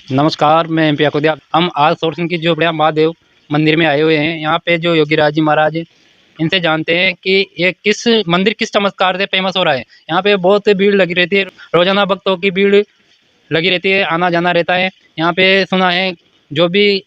नमस्कार, मैं एमपी अकोदिया। हम आज सोरसन की जोबड़िया महादेव मंदिर में आए हुए हैं। यहाँ पे जो योगीराज जी महाराज हैं, इनसे जानते हैं कि ये किस मंदिर किस चमत्कार से फेमस हो रहा है। यहाँ पे बहुत भीड़ लगी रहती है, रोजाना भक्तों की भीड़ लगी रहती है, आना जाना रहता है। यहाँ पे सुना है जो भी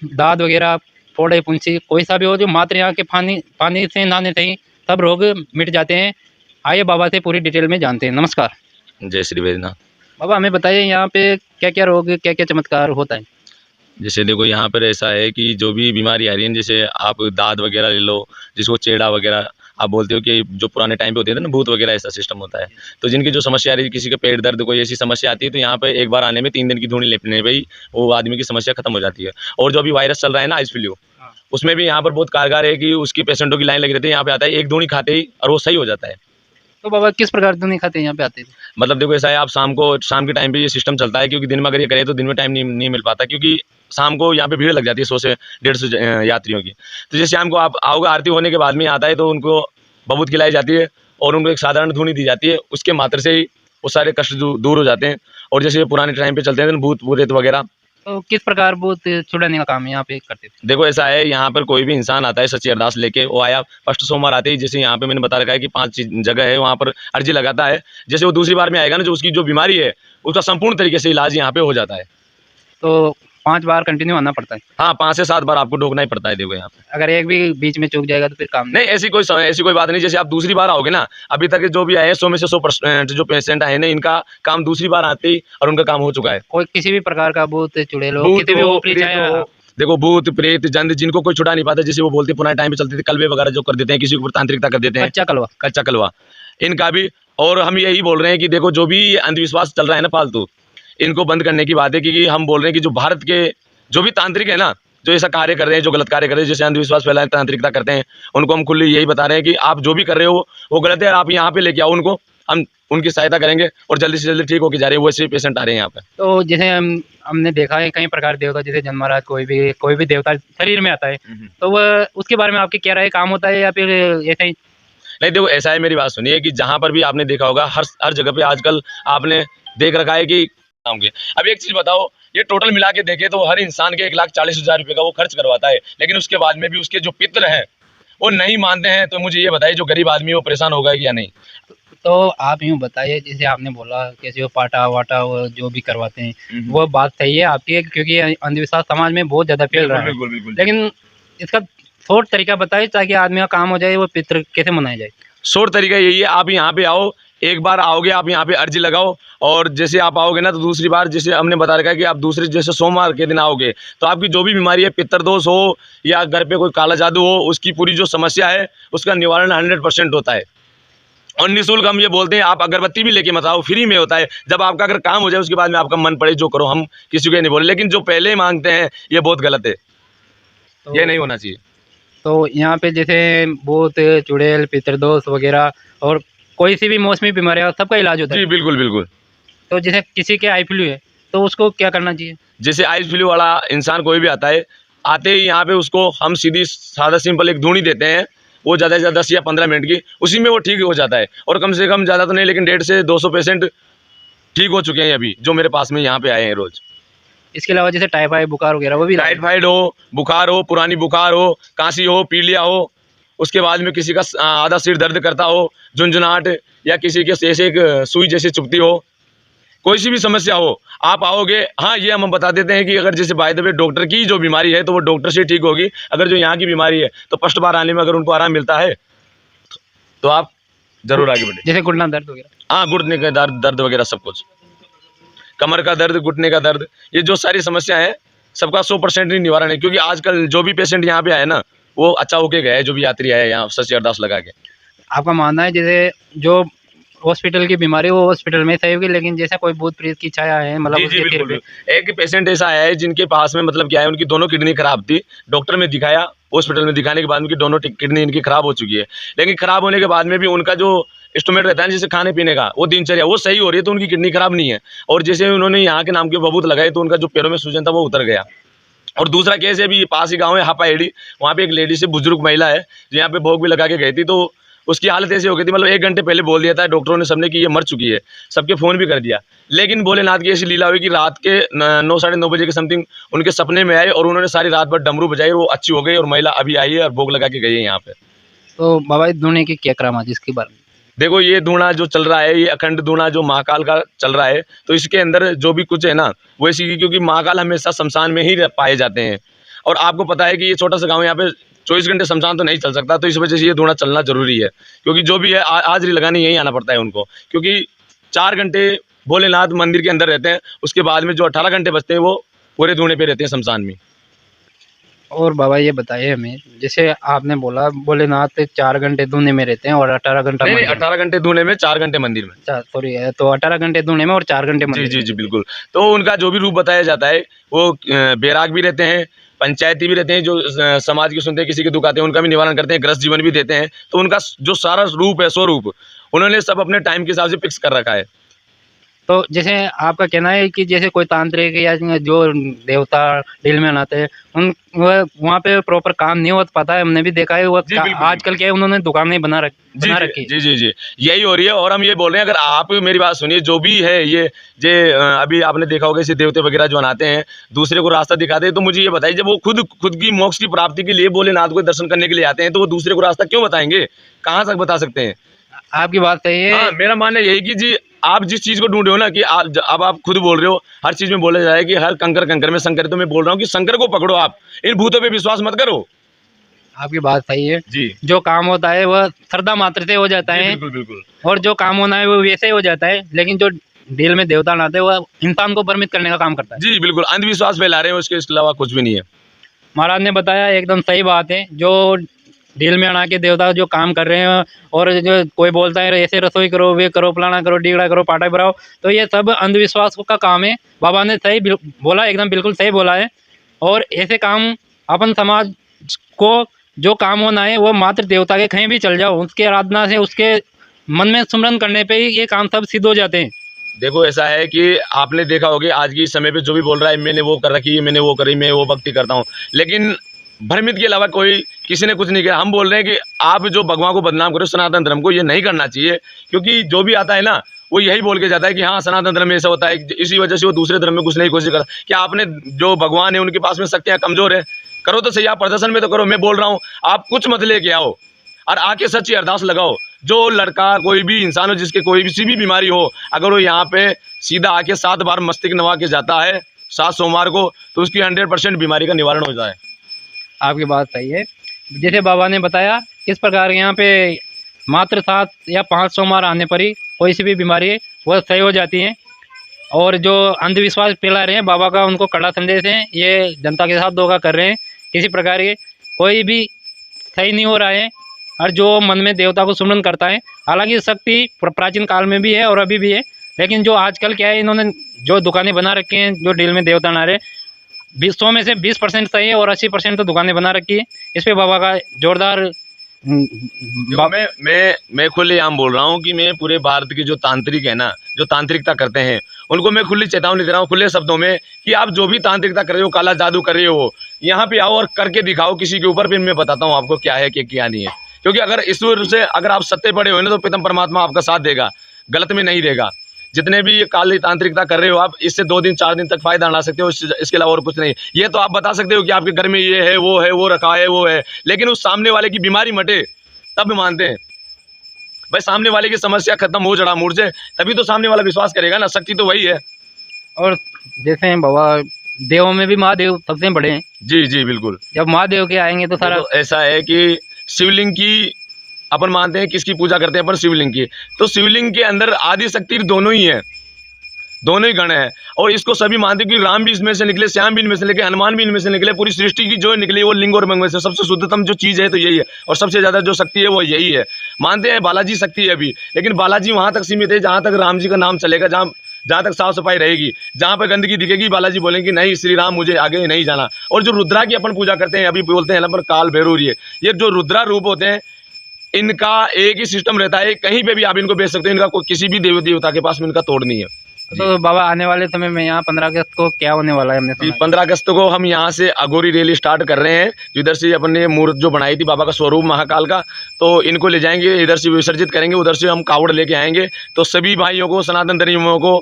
दाद वगैरह, फोड़े फुंसी कोई सा भी हो, जो मात्र यहाँ के पानी पानी से नहाने से ही सब रोग मिट जाते हैं। आइए बाबा से पूरी डिटेल में जानते हैं। नमस्कार जय श्री वैद्यनाथ। बाबा, हमें बताइए यहाँ पे क्या क्या रोग, क्या क्या चमत्कार होता है। जैसे देखो यहाँ पर ऐसा है कि जो भी बीमारी आ रही है, जैसे आप दाद वगैरह ले लो, जिसको चेड़ा वगैरह आप बोलते हो कि जो पुराने टाइम पे होते थे ना, भूत वगैरह, ऐसा सिस्टम होता है। तो जिनकी जो समस्या आ रही है, किसी का पेट दर्द, कोई ऐसी समस्या आती है, तो यहाँ पे एक बार आने में 3 दिन की धूनी लेपने में ही वो आदमी की समस्या खत्म हो जाती है। और जो अभी वायरस चल रहा है ना, आइस फ्लू, उसमें भी यहाँ पर बहुत कारगर है कि उसकी पेशेंटों की लाइन लगी रहती है। यहाँ पे आता है, एक धूनी खाते ही और वो सही हो जाता है। तो बाबा किस प्रकार से नहीं खाते हैं यहाँ पे आते हैं। मतलब देखो ऐसा है, आप शाम के टाइम पे ये सिस्टम चलता है, क्योंकि दिन में अगर ये करे तो दिन में टाइम नहीं मिल पाता, क्योंकि शाम को यहाँ पे भीड़ लग जाती है 100 से 150 यात्रियों की। तो जैसे शाम को आप आओगे, आरती होने के बाद में आता है, तो उनको बबूत खिलाई जाती है और उनको एक साधारण धूनी दी जाती है। उसके मात्र से ही वो सारे कष्ट दूर हो जाते हैं। और जैसे पुराने टाइम पे चलते हैं भूत प्रेत वगैरह, तो किस प्रकार भूत छुड़ाने का काम यहाँ पे करते थे। देखो ऐसा है, यहाँ पर कोई भी इंसान आता है सच्ची अरदास लेके, वो आया फर्स्ट सोमवार आते ही, जैसे यहाँ पे मैंने बता रखा है कि 5 जगह है, वहाँ पर अर्जी लगाता है। जैसे वो दूसरी बार में आएगा ना, जो उसकी जो बीमारी है उसका संपूर्ण तरीके से इलाज यहाँ पे हो जाता है। तो 5 बार कंटिन्यू आना पड़ता है। हाँ, 5 से 7 बार आपको डोकना ही पड़ता है। देखो यहाँ पे अगर एक भी बीच में चूक जाएगा तो फिर काम नहीं, ऐसी कोई बात नहीं। जैसे आप दूसरी बार आओगे ना, अभी तक जो भी आए हैं 100 में से 100% जो पेशेंट आए ना, इनका काम दूसरी बार आते ही और उनका काम हो चुका है। कोई किसी भी प्रकार का भूत चुड़ैल हो, भूत किसी भी हो, ऊपरी प्रेत छाया हो, देखो भूत प्रेत जंद जिनको कोई छुड़ा नहीं पाता, जैसे वो बोलते पुराने टाइम पे चलते थे कलवे वगैरह जो कर देते हैं, किसी के ऊपर तांत्रिकता कर देते हैं, कच्चा कलवा, इनका भी। और हम यही बोल रहे हैं कि देखो जो भी अंधविश्वास चल रहा है ना फालतू, इनको बंद करने की बात है। क्योंकि हम बोल रहे हैं कि जो भारत के जो भी तांत्रिक है ना, जो ऐसा कार्य कर रहे हैं, जो गलत कार्य कर रहे हैं, जैसे अंधविश्वास फैलाए, तांत्रिकता करते हैं, उनको हम खुले यही बता रहे हैं कि आप जो भी कर रहे हो वो गलत है। और आप यहाँ पे लेके आओ उनको, हम उनकी सहायता करेंगे और जल्दी से जल्दी ठीक होके जा रहे हैं। वैसे पेशेंट आ रहे हैं यहाँ पे। तो जैसे हमने देखा है कई प्रकार देवता, जैसे जन्मराज कोई भी देवता शरीर में आता है, तो वह उसके बारे में आपके क्या राय, काम होता है या फिर ऐसा ही। नहीं देखो ऐसा है, मेरी बात सुनिए, कि जहाँ पर भी आपने देखा होगा, हर जगह पे आजकल आपने देख रखा है कि होंगे। अब एक चीज बताओ, ये टोटल मिला के देखे तो हर इंसान के 1,40,000 रुपये का वो खर्च करवाता है, लेकिन उसके बाद में भी उसके जो पितर हैं वो नहीं मानते हैं। तो मुझे ये बताइए, जो गरीब आदमी वो परेशान होगा या नहीं। तो आप यूँ बताइए, जैसे आपने बोला कैसे वो पाटा वाटा वो जो भी करवाते हैं, वो बात सही है आपकी, क्योंकि अंधविश्वास समाज में बहुत ज़्यादा फैल रहा है। बिल्कुल बिल्कुल। लेकिन इसका शॉर्ट तरीका बताइए ताकि आदमी का काम हो जाए, वो पितृ कैसे मनाया जाए। शॉर्ट तरीका यही है, आप यहाँ पे आओ, एक बार आओगे आप यहाँ पे अर्जी लगाओ, और जैसे आप आओगे ना, तो दूसरी बार जैसे हमने बता रखा है कि आप दूसरे जैसे सोमवार के दिन आओगे, तो आपकी जो भी बीमारी है, पितृदोष हो या घर पे कोई काला जादू हो, उसकी पूरी जो समस्या है उसका निवारण 100% होता है। और निःशुल्क हम ये बोलते हैं, आप अगरबत्ती भी लेके मत आओ, फ्री में होता है। जब आपका अगर काम हो जाए उसके बाद में आपका मन पड़े जो करो, हम किसी को नहीं बोले, लेकिन जो पहले मांगते हैं ये बहुत गलत है। तो ये नहीं होना चाहिए। तो यहाँ पे जैसे भूत चुड़ैल पितृदोष वगैरह और कोई सी भी मौसमी बीमारियाँ, सबका इलाज होता है। जी बिल्कुल बिल्कुल। तो जैसे किसी के आई फ्लू है तो उसको क्या करना चाहिए। जैसे आइस फ्लू वाला इंसान कोई भी आता है, आते ही यहाँ पे उसको हम सीधी सादा सिंपल एक धूनी देते हैं, वो ज़्यादा से ज़्यादा 10 या 15 मिनट की, उसी में वो ठीक हो जाता है। और कम से कम ज़्यादा तो नहीं, लेकिन 150 से 200 पेशेंट ठीक हो चुके हैं अभी, जो मेरे पास में यहाँ पे आए हैं रोज़। इसके अलावा जैसे टाइफाइड बुखार वगैरह, वो भी टाइफाइड हो, बुखार हो, पुरानी बुखार हो, कांसी हो, पीलिया हो, उसके बाद में किसी का आधा सिर दर्द करता हो, झुंझुनाहट, या किसी के जैसे एक सुई जैसे चुभती हो, कोई सी भी समस्या हो, आप आओगे। हाँ, ये हम बता देते हैं कि अगर जैसे बाय द वे डॉक्टर की जो बीमारी है तो वो डॉक्टर से ठीक होगी। अगर जो यहाँ की बीमारी है तो फर्स्ट बार आने में अगर उनको आराम मिलता है तो आप जरूर आगे बढ़े। जैसे घुटना दर्द वगैरह। हाँ, घुटने का दर्द वगैरह सब कुछ, कमर का दर्द, घुटने का दर्द, ये जो सारी समस्या है सबका 100% ही निवारण है। क्योंकि आजकल जो भी पेशेंट यहाँ पे आए ना, वो अच्छा होके गए, जो भी यात्री आए यहाँ सच्ची अरदास लगा के। आपका मानना है जैसे जो हॉस्पिटल की बीमारी वो हॉस्पिटल में सही होगी, लेकिन जैसे कोई भूत प्रेत की छाया है, मतलब जी बिल्कुल। एक पेशेंट ऐसा आया है जिनके पास में मतलब क्या है, उनकी दोनों किडनी खराब थी, डॉक्टर में दिखाया, हॉस्पिटल में दिखाने के बाद उनकी दोनों किडनी इनकी खराब हो चुकी है। लेकिन खराब होने के बाद में भी उनका जो एस्टिमेट रहता है जैसे खाने पीने का, वो दिनचर्या वो सही हो रही है, तो उनकी किडनी खराब नहीं है। और जैसे उन्होंने यहाँ के नाम के बबूत लगाए तो उनका जो पैरों में सूजन था वो उतर गया। और दूसरा केस है, भी पास ही गाँव है हापाहेड़ी, वहाँ पे एक लेडी से बुजुर्ग महिला है जो यहाँ पे भोग भी लगा के गई थी, तो उसकी हालत ऐसी हो गई थी, मतलब 1 घंटे पहले बोल दिया था डॉक्टरों ने सबने कि ये मर चुकी है, सबके फ़ोन भी कर दिया। लेकिन भोलेनाथ की ऐसी लीला हुई कि रात के 9 साढ़े 9 बजे के समथिंग उनके सपने में आए और उन्होंने सारी रात भर डमरू बजाई और वो अच्छी हो गई और महिला अभी आई है और भोग लगा के गई है यहाँ पे। तो बाबा इस दुनिया की क्या करामात इसके बारे में? देखो ये धूणा जो चल रहा है, ये अखंड धूणा जो महाकाल का चल रहा है, तो इसके अंदर जो भी कुछ है ना वो इसी की, क्योंकि महाकाल हमेशा शमशान में ही पाए जाते हैं और आपको पता है कि ये छोटा सा गाँव, यहाँ पे 24 घंटे शमशान तो नहीं चल सकता, तो इस वजह से ये धूणा चलना जरूरी है। क्योंकि जो भी है हाजिरी लगाने यहीं आना पड़ता है उनको, क्योंकि 4 घंटे भोलेनाथ मंदिर के अंदर रहते हैं, उसके बाद में जो 18 घंटे बचते हैं वो पूरे धूणे पे रहते हैं शमशान में। और बाबा ये बताइए हमें, जैसे आपने बोला भोलेनाथ 4 घंटे धुने में रहते हैं और 18 घंटा नहीं 18 घंटे धूणे में, 4 घंटे मंदिर में। सॉरी, तो 18 घंटे धुने में और 4 घंटे जी मंदिर जी जी बिल्कुल। तो उनका जो भी रूप बताया जाता है वो बैराग भी रहते हैं, पंचायती भी रहते हैं, जो समाज की सुनते हैं, किसी की दुख आते हैं उनका भी निवारण करते हैं, ग्रस्त जीवन भी देते हैं। तो उनका जो सारा रूप है, स्वरूप, उन्होंने सब अपने टाइम के हिसाब से फिक्स कर रखा है। तो जैसे आपका कहना है कि जैसे कोई तांत्रिक या जो देवता डील में आते हैं उन वहाँ पे प्रॉपर काम नहीं हो पाता है, हमने भी देखा है। वो आजकल क्या है, उन्होंने दुकानें बना रखी। जी जी जी यही हो रही है। और हम ये बोल रहे हैं, अगर आप मेरी बात सुनिए, जो भी है ये अभी आपने देखा होगा, इसे देवते वगैरह जो आते हैं दूसरे को रास्ता दिखाते हैं, तो मुझे ये बताइए, जब वो खुद की मोक्ष की प्राप्ति के लिए भोलेनाथ को दर्शन करने के लिए आते हैं, तो वो दूसरे को रास्ता क्यों बताएंगे? कहाँ तक बता सकते हैं? आपकी बात सही है। हाँ, मेरा मानना यही कि जी आप जिस चीज को ढूंढ रहे हो ना, कि अब आप खुद बोल रहे हो, हर चीज में बोला जाए कि हर कंकर में शंकर, तो मैं बोल रहा हूँ कि शंकर को पकड़ो, आप इन भूतों पे विश्वास मत करो। आपकी बात सही है जी। जो काम होता है वह श्रद्धा मात्र से हो जाता है, बिल्कुल बिल्कुल। और जो काम होना है वो वैसे ही हो जाता है। लेकिन जो डील में देवता आते हैं वह इंसान को भ्रमित करने का काम करता है। जी बिल्कुल, अंधविश्वास फैला रहे हैं, उसके अलावा कुछ भी नहीं है। महाराज ने बताया एकदम सही बात है। जो डील में आना के देवता जो काम कर रहे हैं, और जो कोई बोलता है ऐसे रसोई करो, वे करो, फलाना करो, डीगड़ा करो, पाटा भराओ, तो ये सब अंधविश्वास का काम है। बाबा ने सही बोला, एकदम बिल्कुल सही बोला है। और ऐसे काम अपन समाज को जो काम होना है वो मात्र देवता के कहीं भी चल जाओ, उसके आराधना से, उसके मन में सुमरन करने पे ही ये काम सब सिद्ध हो जाते हैं। देखो ऐसा है कि आपने देखा होगा आज के समय पे जो भी बोल रहा है, मैंने वो कर रखी है, मैंने वो करी, मैं वो भक्ति करता हूँ, लेकिन भ्रमित के अलावा कोई किसी ने कुछ नहीं किया। हम बोल रहे हैं कि आप जो भगवान को बदनाम करो, सनातन धर्म को, ये नहीं करना चाहिए। क्योंकि जो भी आता है ना वो यही बोल के जाता है कि हाँ सनातन धर्म में ऐसा होता है, इसी वजह से वो दूसरे धर्म में घुसने की कोशिश करता है। क्या आपने जो भगवान है उनके पास में शक्तियाँ कमजोर है? करो तो सही, आप प्रदर्शन में तो करो। मैं बोल रहा हूँ आप कुछ मत लेके आओ और आके सच्ची अरदास लगाओ। जो लड़का कोई भी इंसान हो जिसके कोई भी सी भी बीमारी हो, अगर वो यहाँ पे सीधा आके 7 बार मस्तिष्क नवा के जाता है 7 सोमवार को, तो उसकी 100% बीमारी का निवारण हो जाए। आपकी बात सही है। जैसे बाबा ने बताया किस प्रकार यहाँ पे मात्र 7 या 5 सोमवार आने पर ही कोई सी भी बीमारी है वह सही हो जाती है। और जो अंधविश्वास फैला रहे हैं बाबा का उनको कड़ा संदेश है, ये जनता के साथ धोखा कर रहे हैं। किसी प्रकार के कोई भी सही नहीं हो रहा है। और जो मन में देवता को सुमरन करता है, हालांकि शक्ति प्राचीन काल में भी है और अभी भी है, लेकिन जो आजकल क्या है, इन्होंने जो दुकानें बना रखी हैं, जो डील में देवता आ रहे, 100 में से 20% सही है और 80% तो दुकानें बना रखी है। इस पे बाबा का जोरदार मैं खुले आम बोल रहा हूँ कि मैं पूरे भारत के जो तांत्रिक है ना, जो तांत्रिकता करते हैं, उनको मैं खुली चेतावनी दे रहा हूँ, खुले शब्दों में, कि आप जो भी तांत्रिकता कर रहे हो, काला जादू कर रहे हो, यहाँ पे आओ और करके दिखाओ किसी के ऊपर, फिर मैं बताता हूँ आपको क्या है क्या नहीं है। क्योंकि अगर ईश्वर से अगर आप सत्य पड़े हो ना, तो पितम परमात्मा आपका साथ देगा, गलत में नहीं देगा। जितने भी ये काली तांत्रिकता कर रहे हो आप, इससे 2 दिन 4 दिन तक फायदा ला सकते हो, इसके अलावा और कुछ नहीं। ये तो आप बता सकते हो कि आपके घर में ये है, वो रखा है, वो है, लेकिन उस सामने वाले की बीमारी मटे तब मानते हैं। भाई सामने वाले की समस्या खत्म हो, जड़ा मूड से, तभी तो सामने वाला विश्वास करेगा ना। शक्ति तो वही है। और जैसे बाबा देवों में भी महादेव सबसे बड़े हैं। जी जी बिल्कुल। जब महादेव के आएंगे तो सारा ऐसा है कि शिवलिंग की अपन मानते हैं, किसकी पूजा करते हैं अपन? शिवलिंग की। तो शिवलिंग के अंदर आदि शक्ति दोनों ही है, दोनों ही गण है। और इसको सभी मानते हैं कि राम भी इसमें से निकले, श्याम भी इनमें से निकले, हनुमान भी इनमें से निकले। पूरी सृष्टि की जो निकली वो लिंग और मंग में से सबसे शुद्धतम जो चीज़ है तो यही है, और सबसे ज़्यादा जो शक्ति है वो यही है। मानते हैं बालाजी शक्ति है अभी, लेकिन बालाजी वहाँ तक सीमित है जहाँ तक राम जी का नाम चलेगा, जहाँ तक साफ सफाई रहेगी। जहाँ पर गंदगी दिखेगी बालाजी बोलेंगे नहीं श्री राम मुझे आगे नहीं जाना। और जो रुद्रा की अपन पूजा करते हैं, अभी बोलते हैं ना पर काल भैरव, ये जो रुद्रा रूप होते हैं, इनका एक ही सिस्टम रहता है, कहीं पे भी आप इनको बेच सकते हैं। इनका कोई किसी भी देवता के पास में इनका तोड़ नहीं है। तो बाबा आने वाले समय में यहाँ 15 अगस्त को क्या होने वाला है? हमने सुना है। 15 अगस्त को हम यहाँ से अघोरी रैली स्टार्ट कर रहे हैं। इधर से अपने मूर्त जो बनाई थी बाबा का स्वरूप महाकाल का, तो इनको ले जाएंगे, इधर से विसर्जित करेंगे, उधर से हम कावड़ लेके आएंगे। तो सभी भाइयों को, सनातन धर्मियों को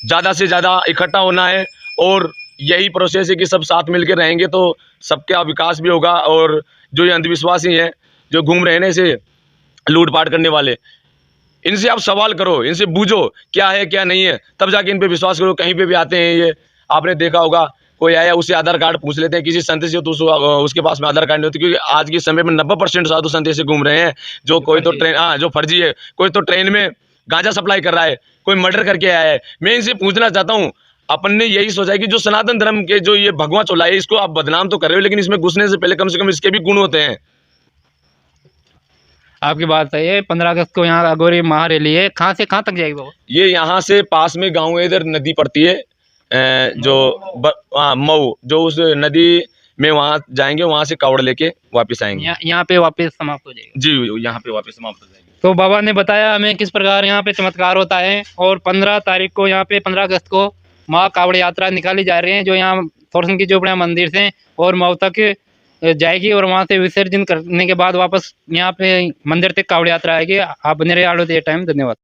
ज़्यादा से ज़्यादा इकट्ठा होना है और यही प्रोसेस है कि सब साथ मिलकर रहेंगे तो सबका विकास भी होगा। और जो ये अंधविश्वासी हैं जो घूम रहे हैं ना इसे लूटपाट करने वाले, इनसे आप सवाल करो, इनसे बूझो क्या है क्या नहीं है, तब जाके इन पे विश्वास करो। कहीं पे भी आते हैं ये, आपने देखा होगा कोई आया उससे आधार कार्ड पूछ लेते हैं, किसी संत से तो उसके पास में आधार कार्ड नहीं होती, क्योंकि आज के समय में 90% साधु संत ऐसे घूम रहे हैं जो कोई तो ट्रेन, हाँ, जो फर्जी है, कोई तो ट्रेन में गांजा सप्लाई कर रहा है, कोई मर्डर करके आया है। मैं इनसे पूछना चाहता हूँ, अपन ने यही सोचा है कि जो सनातन धर्म के जो ये भगवा चोला है इसको आप बदनाम तो कर रहे हो, लेकिन इसमें घुसने से पहले कम से कम इसके भी गुण होते हैं। आपकी बात सही है। 15 अगस्त को यहाँ अघोरी महारैली है। कहाँ से कहाँ तक जाएगी बाबा? ये यहाँ से पास में गाँव है, इधर नदी पड़ती है मऊ, जो उस नदी में वहाँ जाएंगे, वहाँ से कावड़ लेके वापस आएंगे। यहाँ पे वापस समाप्त हो जाएगा जी, यहाँ पे वापस समाप्त हो जाएगी। तो बाबा ने बताया हमें किस प्रकार यहाँ पे चमत्कार होता है। और 15 तारीख को यहाँ पे 15 अगस्त को माँ कावड़ यात्रा निकाली जा रही है, जो यहाँ थोरसन की झोपड़िया मंदिर से और मऊ तक जाएगी और वहाँ से विसर्जन करने के बाद वापस यहाँ पे मंदिर तक कावड़ यात्रा आएगी। आप बने रहिए आलो टाइम। धन्यवाद।